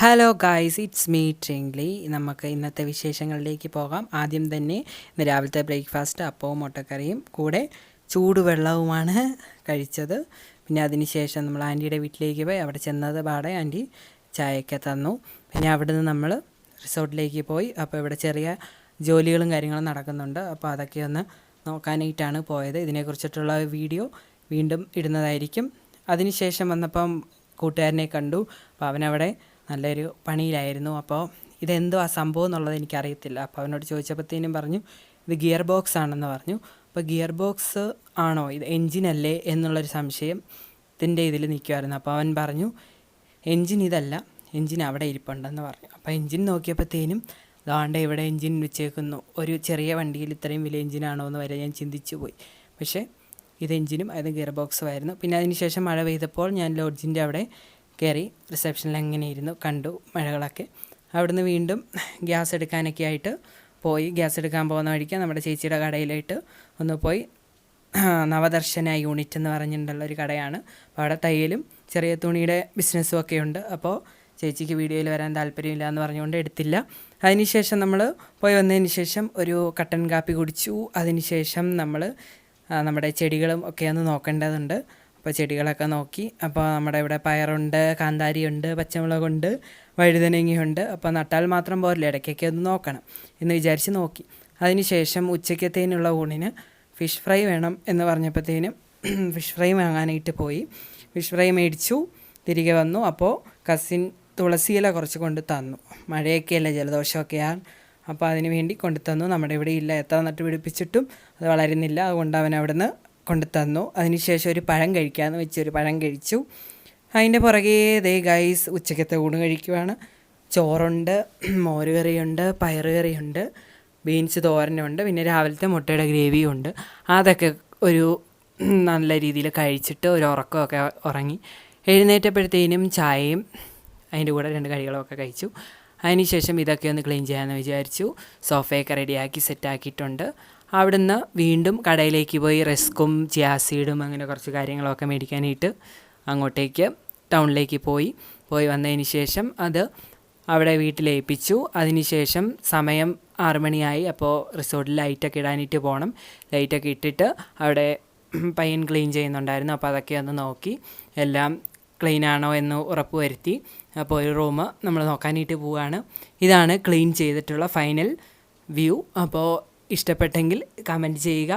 Hello guys, it's me ട്രിംഗ്ലി. നമുക്ക് ഇന്നത്തെ വിശേഷങ്ങളിലേക്ക് പോകാം. ആദ്യം തന്നെ ഇന്ന് രാവിലത്തെ ബ്രേക്ക്ഫാസ്റ്റ് അപ്പവും മുട്ടക്കറിയും കൂടെ ചൂടുവെള്ളവുമാണ് കഴിച്ചത്. പിന്നെ അതിന് ശേഷം നമ്മൾ ആൻറ്റിയുടെ വീട്ടിലേക്ക് പോയി. അവിടെ ചെന്നത് പാടെ ആൻറ്റി ചായയൊക്കെ തന്നു. പിന്നെ അവിടെ നിന്ന് നമ്മൾ റിസോർട്ടിലേക്ക് പോയി. അപ്പോൾ ഇവിടെ ചെറിയ ജോലികളും കാര്യങ്ങളും നടക്കുന്നുണ്ട്. അപ്പോൾ അതൊക്കെ ഒന്ന് നോക്കാനായിട്ടാണ് പോയത്. ഇതിനെക്കുറിച്ചിട്ടുള്ള വീഡിയോ വീണ്ടും ഇടുന്നതായിരിക്കും. അതിനുശേഷം വന്നപ്പം കൂട്ടുകാരനെ കണ്ടു. അപ്പോൾ അവനവിടെ നല്ലൊരു പണിയിലായിരുന്നു. അപ്പോൾ ഇതെന്തോ ആ സംഭവം എന്നുള്ളത് എനിക്കറിയത്തില്ല. അപ്പോൾ അവനോട് ചോദിച്ചപ്പോഴത്തേനും പറഞ്ഞു ഇത് ഗിയർ ബോക്സ് ആണെന്ന് പറഞ്ഞു. അപ്പോൾ ഗിയർ ബോക്സ് ആണോ ഇത്, എൻജിനല്ലേ എന്നുള്ളൊരു സംശയം ഇതിൽ നിൽക്കുമായിരുന്നു. അപ്പോൾ അവൻ പറഞ്ഞു എൻജിൻ ഇതല്ല, എൻജിൻ അവിടെ ഇരിപ്പുണ്ടെന്ന് പറഞ്ഞു. അപ്പോൾ എൻജിൻ നോക്കിയപ്പോഴത്തേനും ദാണ്ട ഇവിടെ എൻജിൻ വെച്ചേക്കുന്നു. ഒരു ചെറിയ വണ്ടിയിൽ ഇത്രയും വലിയ എൻജിനാണോ എന്ന് വരെ ഞാൻ ചിന്തിച്ചു പോയി. പക്ഷേ ഇത് എൻജിനും അത് ഗിയർ ബോക്സും ആയിരുന്നു. പിന്നെ അതിന് ശേഷം മഴ പെയ്തപ്പോൾ ഞാൻ ലോഡ്ജിൻ്റെ അവിടെ കയറി റിസപ്ഷനിൽ അങ്ങനെ ഇരുന്നു, കണ്ടു മഴകളൊക്കെ. അവിടുന്ന് വീണ്ടും ഗ്യാസ് എടുക്കാനൊക്കെ ആയിട്ട് പോയി. ഗ്യാസ് എടുക്കാൻ പോകുന്ന വഴിക്ക് നമ്മുടെ ചേച്ചിയുടെ കടയിലായിട്ട് ഒന്ന് പോയി. നവദർശന യൂണിറ്റ് എന്ന് പറഞ്ഞിട്ടുള്ള ഒരു കടയാണ്. അപ്പോൾ അവിടെ തയ്യലും ചെറിയ തുണിയുടെ ബിസിനസ്സും ഒക്കെ ഉണ്ട്. അപ്പോൾ ചേച്ചിക്ക് വീഡിയോയിൽ വരാൻ താല്പര്യമില്ല എന്ന് പറഞ്ഞുകൊണ്ട് എടുത്തില്ല. അതിനുശേഷം നമ്മൾ പോയി വന്നതിന് ശേഷം ഒരു കട്ടൻ കാപ്പി കുടിച്ചു. അതിനുശേഷം നമ്മൾ നമ്മുടെ ചെടികളും ഒക്കെ ഒന്ന് നോക്കേണ്ടതുണ്ട്. അപ്പോൾ ചെടികളൊക്കെ നോക്കി. അപ്പോൾ നമ്മുടെ ഇവിടെ പയറുണ്ട്, കാന്താരിയുണ്ട്, പച്ചമുളകുണ്ട്, വഴുതനങ്ങയുണ്ട്. അപ്പോൾ നട്ടാൽ മാത്രം പോരില്ല, ഇടയ്ക്കൊക്കെ ഒന്ന് നോക്കണം എന്ന് വിചാരിച്ച് നോക്കി. അതിനുശേഷം ഉച്ചക്കത്തേനുള്ള ഊണിന് ഫിഷ് ഫ്രൈ വേണം എന്ന് പറഞ്ഞപ്പോഴത്തേനും ഫിഷ് ഫ്രൈ വാങ്ങാനായിട്ട് പോയി. ഫിഷ് ഫ്രൈ മേടിച്ചു, തിരികെ വന്നു. അപ്പോൾ കസിൻ തുളസിയില കുറച്ച് കൊണ്ട് തന്നു. മഴയൊക്കെയല്ലേ, ജലദോഷമൊക്കെയാണ്. അപ്പോൾ അതിന് വേണ്ടി കൊണ്ടു തന്നു. നമ്മുടെ ഇവിടെ ഇല്ല, എത്ര നട്ട് പിടിപ്പിച്ചിട്ടും അത് വളരുന്നില്ല. അതുകൊണ്ട് അവൻ അവിടെ നിന്ന് കൊണ്ടു തന്നു. അതിനുശേഷം ഒരു പഴം കഴിക്കാമെന്ന് വെച്ച് ഒരു പഴം കഴിച്ചു. അതിൻ്റെ പുറകെ ദേ ഗൈസ് ഉച്ചക്കത്തെ ഊണ് കഴിക്കുവാണ്. ചോറുണ്ട്, മോരുകറിയുണ്ട്, പയറുകറിയുണ്ട്, ബീൻസ് തോരനുണ്ട്, പിന്നെ രാവിലത്തെ മുട്ടയുടെ ഗ്രേവിയും ഉണ്ട്. അതൊക്കെ ഒരു നല്ല രീതിയിൽ കഴിച്ചിട്ട് ഒരു ഉറക്കമൊക്കെ ഉറങ്ങി. എഴുന്നേറ്റപ്പോഴത്തേനും ചായയും അതിൻ്റെ കൂടെ 2 കടികളൊക്കെ കഴിച്ചു. അതിനുശേഷം ഇതൊക്കെ ഒന്ന് ക്ലീൻ ചെയ്യാമെന്ന് വിചാരിച്ചു. സോഫയൊക്കെ റെഡിയാക്കി സെറ്റാക്കിയിട്ടുണ്ട്. അവിടുന്ന് വീണ്ടും കടയിലേക്ക് പോയി റസ്ക്കും ചിയാസീഡും അങ്ങനെ കുറച്ച് കാര്യങ്ങളൊക്കെ മേടിക്കാനായിട്ട് അങ്ങോട്ടേക്ക് ടൗണിലേക്ക് പോയി വന്നതിന് ശേഷം അത് അവിടെ വീട്ടിലേൽപ്പിച്ചു. അതിനുശേഷം സമയം 6 മണിയായി. അപ്പോൾ റിസോർട്ടിൽ ലൈറ്റൊക്കെ ഇടാനായിട്ട് പോകണം. ലൈറ്റൊക്കെ ഇട്ടിട്ട് അവിടെ പയ്യൻ ക്ലീൻ ചെയ്യുന്നുണ്ടായിരുന്നു. അപ്പോൾ അതൊക്കെ ഒന്ന് നോക്കി എല്ലാം ക്ലീൻ ആണോ എന്ന് ഉറപ്പ് വരുത്തി. അപ്പോൾ ഒരു റൂം നമ്മൾ നോക്കാനായിട്ട് പോവുകയാണ്. ഇതാണ് ക്ലീൻ ചെയ്തിട്ടുള്ള ഫൈനൽ വ്യൂ. അപ്പോൾ ഇഷ്ടപ്പെട്ടെങ്കിൽ കമൻറ്റ് ചെയ്യുക.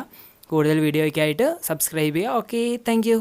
കൂടുതൽ വീഡിയോയ്ക്കായിട്ട് സബ്സ്ക്രൈബ് ചെയ്യുക. Okay, thank you.